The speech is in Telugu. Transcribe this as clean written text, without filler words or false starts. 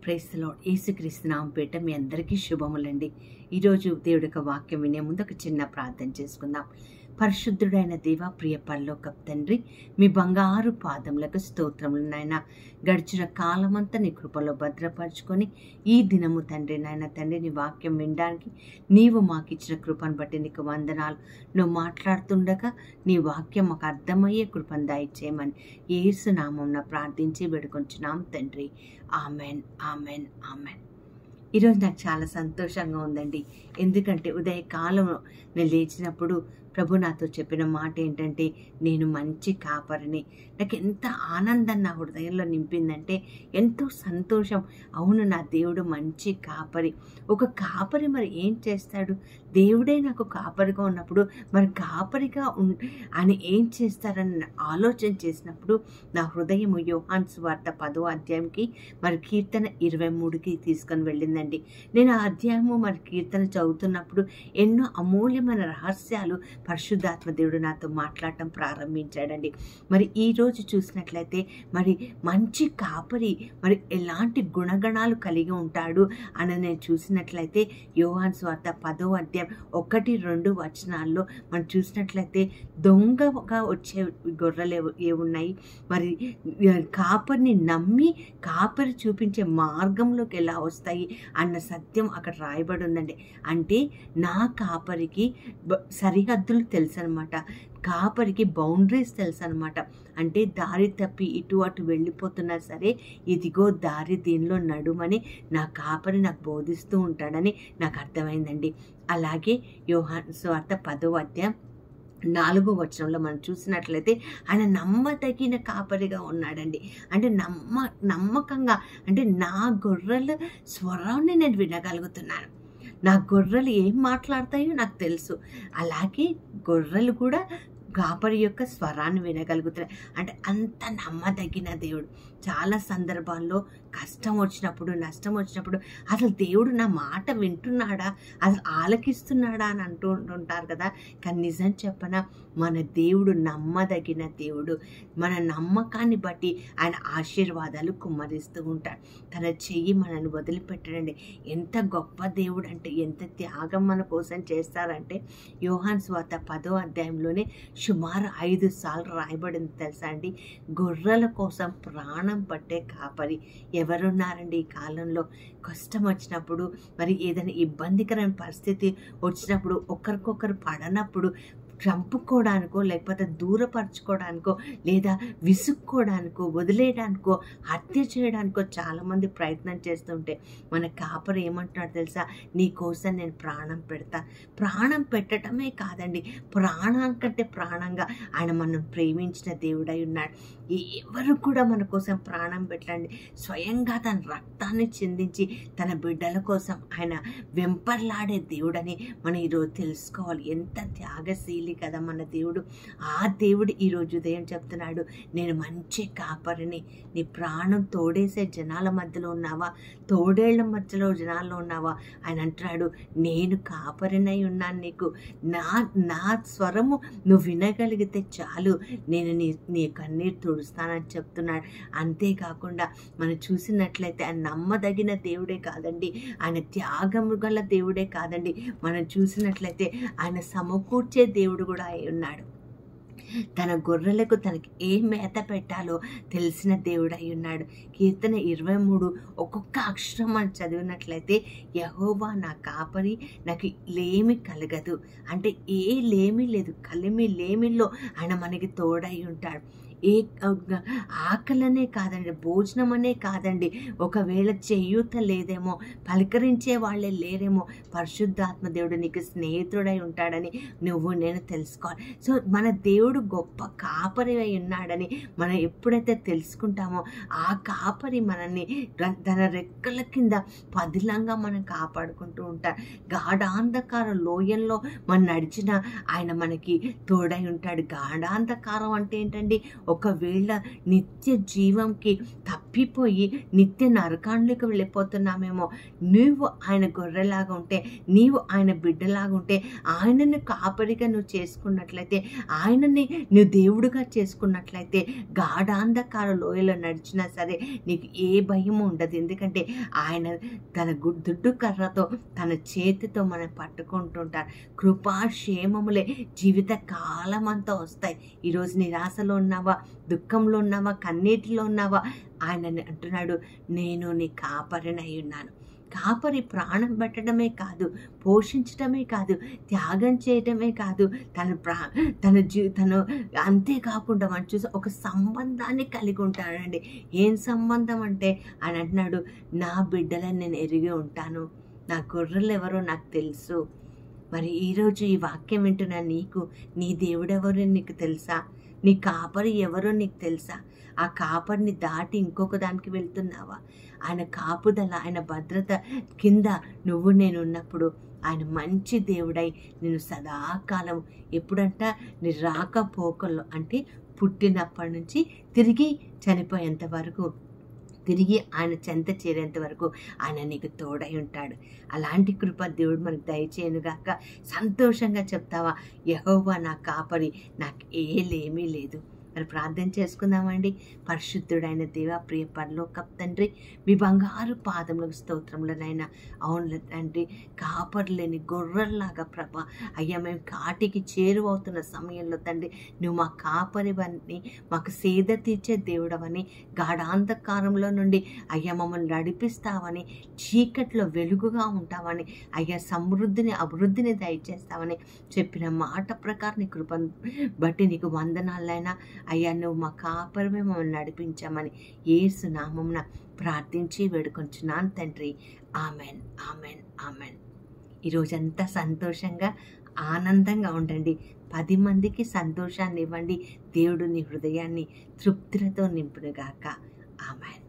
Praise the lord. యేసుక్రీస్తు నామం పేరిట మీ అందరికీ శుభములండి. ఈరోజు దేవుడి యొక్క వాక్యం వినే ముందు ఒక చిన్న ప్రార్థన చేసుకుందాం. పరిశుద్ధుడైన దేవ, ప్రియ పరలోకపు తండ్రి, మీ బంగారు పాదములకు స్తోత్రములు నాయన. గడిచిన కాలమంతా నీ కృపలో భద్రపరుచుకొని ఈ దినము తండ్రి నాయన తండ్రి నీ వాక్యం వినడానికి నీవు మాకు ఇచ్చిన కృపను బట్టి నీకు వందనాలు. నువ్వు మాట్లాడుతుండగా నీ వాక్యం మాకు అర్థమయ్యే కృపను దయచేయమని యేసు నామమున ప్రార్థించి వేడుకొంచున్నాం తండ్రి. Amen, amen, amen. ఈరోజు నాకు చాలా సంతోషంగా ఉందండి. ఎందుకంటే ఉదయకాలంలో నేను లేచినప్పుడు ప్రభు నాతో చెప్పిన మాట ఏంటంటే, నేను మంచి కాపరిని. నాకు ఎంత ఆనందం నా హృదయంలో నింపిందంటే, ఎంతో సంతోషం. అవును, నా దేవుడు మంచి కాపరి. ఒక కాపరి మరి ఏం చేస్తాడు? దేవుడే నాకు కాపరిగా ఉన్నప్పుడు మరి కాపరిగా ఆయన ఏం చేస్తారని ఆలోచన చేసినప్పుడు నా హృదయం యోహాను సువార్త 10వ అధ్యాయంకి మరి కీర్తన 23కి తీసుకొని వెళ్ళిందండి. నేను ఆ అధ్యాయము మరి కీర్తన చదువుతున్నప్పుడు ఎన్నో అమూల్యమైన రహస్యాలు పరిశుద్ధాత్మ దేవుడు నాతో మాట్లాడటం ప్రారంభించాడండి. మరి ఈరోజు చూసినట్లయితే మరి మంచి కాపరి మరి ఎలాంటి గుణగణాలు కలిగి ఉంటాడు అని నేను చూసినట్లయితే యోహాను సువార్త 10వ అధ్యాయం 1-2 వచనాల్లో మనం చూసినట్లయితే దొంగగా వచ్చే గొర్రెలు ఏమున్నాయి, మరి కాపరిని నమ్మి కాపరి చూపించే మార్గంలోకి ఎలా వస్తాయి అన్న సత్యం అక్కడ రాయబడి ఉందండి. అంటే నా కాపరికి సరిహద్దులు తెలుసు అనమాట, కాపరికి బౌండరీస్ తెలుసు అనమాట. అంటే దారి తప్పి ఇటు అటు వెళ్ళిపోతున్నా సరే, ఇదిగో దారి దీనిలో నడుమని నా కాపరి నాకు బోధిస్తూ ఉంటాడని నాకు అర్థమైందండి. అలాగే యోహాను సువార్త 10వ అధ్యాయం 4వ వచనంలో మనం చూసినట్లయితే ఆయన నమ్మదగిన కాపరిగా ఉన్నాడండి. అంటే నమ్మకంగా, అంటే నా గొర్రెల స్వరాన్ని నేను వినగలుగుతున్నాను. నా గొర్రెలు ఏం మాట్లాడతాయో నాకు తెలుసు. అలాగే గొర్రెలు కూడా కాపరి యొక్క స్వరాన్ని వినగలుగుతున్నాయి. అంటే అంత నమ్మదగిన దేవుడు. చాలా సందర్భాల్లో కష్టం వచ్చినప్పుడు, నష్టం వచ్చినప్పుడు అసలు దేవుడు నా మాట వింటున్నాడా, అసలు ఆలకిస్తున్నాడా అని అంటుంటారు కదా. కానీ నిజం చెప్పనా, మన దేవుడు నమ్మదగిన దేవుడు. మన నమ్మకాన్ని బట్టి ఆయన ఆశీర్వాదాలు కుమ్మరిస్తూ ఉంటాడు. తన చెయ్యి మనల్ని వదిలిపెట్టడండి. ఎంత గొప్ప దేవుడు అంటే, ఎంత త్యాగం మన కోసం చేస్తారంటే, యోహాను సువార్త 10వ అధ్యాయంలోనే సుమారు 5 సార్లు రాయబడింది తెలుసా అండి. గొర్రెల కోసం ప్రాణం పట్టే కాపరి ఎవరున్నారండి ఈ కాలంలో? కష్టం వచ్చినప్పుడు, మరి ఏదైనా ఇబ్బందికరమైన పరిస్థితి వచ్చినప్పుడు, ఒకరికొకరు పడనప్పుడు చంపుకోవడానికో, లేకపోతే దూరపరచుకోవడానికో, లేదా విసుక్కోవడానికో, వదిలేయడానికో, హత్య చేయడానికో చాలామంది ప్రయత్నం చేస్తుంటే మన కాపరి ఏమంటున్నాడు తెలుసా? నీ కోసం నేను ప్రాణం పెడతా. ప్రాణం పెట్టడమే కాదండి, ప్రాణానికంటే ప్రాణంగా ఆయన మనం ప్రేమించిన దేవుడై ఉన్నాడు. ఎవరు కూడా మన కోసం ప్రాణం పెట్టండి. స్వయంగా తన రక్తాన్ని చిందించి తన బిడ్డల కోసం ఆయన వెంపర్లాడే దేవుడని మనం ఈరోజు తెలుసుకోవాలి. ఎంత త్యాగశీలి కదా మన దేవుడు. ఆ దేవుడు ఈరోజు ఉదయం చెప్తున్నాడు, నేను మంచి కాపరిని. నీ ప్రాణం తోడేసే జనాల మధ్యలో ఉన్నావా, తోడేళ్ల మధ్యలో జనాల్లో ఉన్నావా? ఆయన అంటున్నాడు, నేను కాపరినై ఉన్నాను నీకు. నా స్వరము నువ్వు వినగలిగితే చాలు, నేను నీ కన్నీరు తుడుస్తానని చెప్తున్నాడు. అంతేకాకుండా మనం చూసినట్లయితే ఆయన నమ్మదగిన దేవుడే కాదండి, ఆయన త్యాగము గల దేవుడే కాదండి, మనం చూసినట్లయితే ఆయన సమకూర్చే దేవుడు కూడా అయి ఉన్నాడు. తన గొర్రెలకు తనకి ఏ మేత పెట్టాలో తెలిసిన దేవుడు అయి ఉన్నాడు. కీర్తన 23 ఒక్కొక్క అక్షరం మనం చదివినట్లయితే, యెహోవా నా కాపరి, నాకు లేమి కలగదు. అంటే ఏ లేమి లేదు, కలిమి లేమిలో ఆయన మనకి తోడై ఉంటాడు. ఏ ఆకలనే కాదండి, భోజనం అనే కాదండి, ఒకవేళ చేయూత లేదేమో, పలకరించే వాళ్ళే లేరేమో, పరిశుద్ధాత్మ దేవుడు నీకు స్నేహితుడై ఉంటాడని నేను తెలుసుకోవాలి. సో మన దేవుడు గొప్ప కాపరి అయి ఉన్నాడని మనం ఎప్పుడైతే తెలుసుకుంటామో, ఆ కాపరి మనల్ని తన రెక్కల కింద పదిలంగా మనం కాపాడుకుంటూ ఉంటాడు. గాఢాంధకార లోయల్లో మనం నడిచిన ఆయన మనకి తోడై ఉంటాడు. గాఢాంధకారం అంటే ఏంటండి? ఒకవేళ నిత్య జీవంకి తప్పిపోయి నిత్య నరకాండ్లకు వెళ్ళిపోతున్నామేమో, నువ్వు ఆయన గొర్రెలాగా ఉంటే, నీవు ఆయన బిడ్డలాగా ఉంటే, ఆయనను కాపరిగా నువ్వు చేసుకున్నట్లయితే, ఆయనని నువ్వు దేవుడుగా చేసుకున్నట్లయితే, గాఢాంధకార లోయలో నడిచినా సరే నీకు ఏ భయము ఉండదు. ఎందుకంటే ఆయన తన దుడ్డు కర్రతో తన చేతితో మనం పట్టుకుంటుంటారు. కృపాక్షేమములే జీవిత కాలం అంతా వస్తాయి. ఈరోజు నిరాశలో ఉన్నావా, దుఃఖంలో ఉన్నావా, కన్నీటిలో ఉన్నావా, ఆయన అంటున్నాడు, నేను నీ కాపరినై ఉన్నాను. కాపరి ప్రాణం పెట్టడమే కాదు, పోషించడమే కాదు, త్యాగం చేయడమే కాదు, తను అంతేకాకుండా మనం చూసి ఒక సంబంధాన్ని కలిగి ఉంటాడండి. ఏం సంబంధం అంటే ఆయన అంటున్నాడు, నా బిడ్డలని నేను ఎరిగి ఉంటాను, నా గొర్రెలు ఎవరో నాకు తెలుసు. మరి ఈరోజు ఈ వాక్యం వింటున్నా నీకు నీ దేవుడెవరో నీకు తెలుసా? నీ కాపరి ఎవరో నీకు తెలుసా? ఆ కాపరిని దాటి ఇంకొక దానికి వెళ్తున్నావా? ఆయన కాపుదల, ఆయన భద్రత కింద నేను ఉన్నప్పుడు ఆయన మంచి దేవుడై నేను సదాకాలం, ఎప్పుడంట నీ రాకపోకల్లో, అంటే పుట్టినప్పటి నుంచి తిరిగి చనిపోయేంత వరకు, తిరిగి ఆయన చెంత చేరేంత వరకు ఆయన నీకు తోడై ఉంటాడు. అలాంటి కృప దేవుడు మనకు దయచేయనుగాక. సంతోషంగా చెప్తావా, యెహోవా నా కాపరి, నాకు ఏమీ లేదు. మరి ప్రార్థన చేసుకుందామండి. పరిశుద్ధుడైన దేవ, ప్రియ పరలోకపు తండ్రి, మీ బంగారు పాదములకు స్తోత్రములనైనా. అవును తండ్రి, కాపర్లేని గొర్రెల్లాగా ప్రభా అయ్యా మేము కాటికి చేరువవుతున్న సమయంలో తండ్రి, నువ్వు మా కాపరివని, మాకు సేద తీర్చే దేవుడవని, గాఢాంధకారంలో నుండి అయ్యా మమ్మల్ని నడిపిస్తావని, చీకట్లో వెలుగుగా ఉంటావని, అయ్యా సమృద్ధిని అభివృద్ధిని దయచేస్తావని చెప్పిన మాట ప్రకారం నీ కృపను బట్టి నీకు వందనాలైనా. అయ్యా నువ్వు మా కాపరమే మమ్మల్ని నడిపించామని యేసు నామమున ప్రార్థించి వేడుకొంచున్నాను తండ్రి. Amen, amen, amen. ఈరోజంతా సంతోషంగా ఆనందంగా ఉండండి. 10 మందికి సంతోషాన్ని ఇవ్వండి. దేవుడు నీ హృదయాన్ని తృప్తితో నింపునుగాక. ఆమెన్.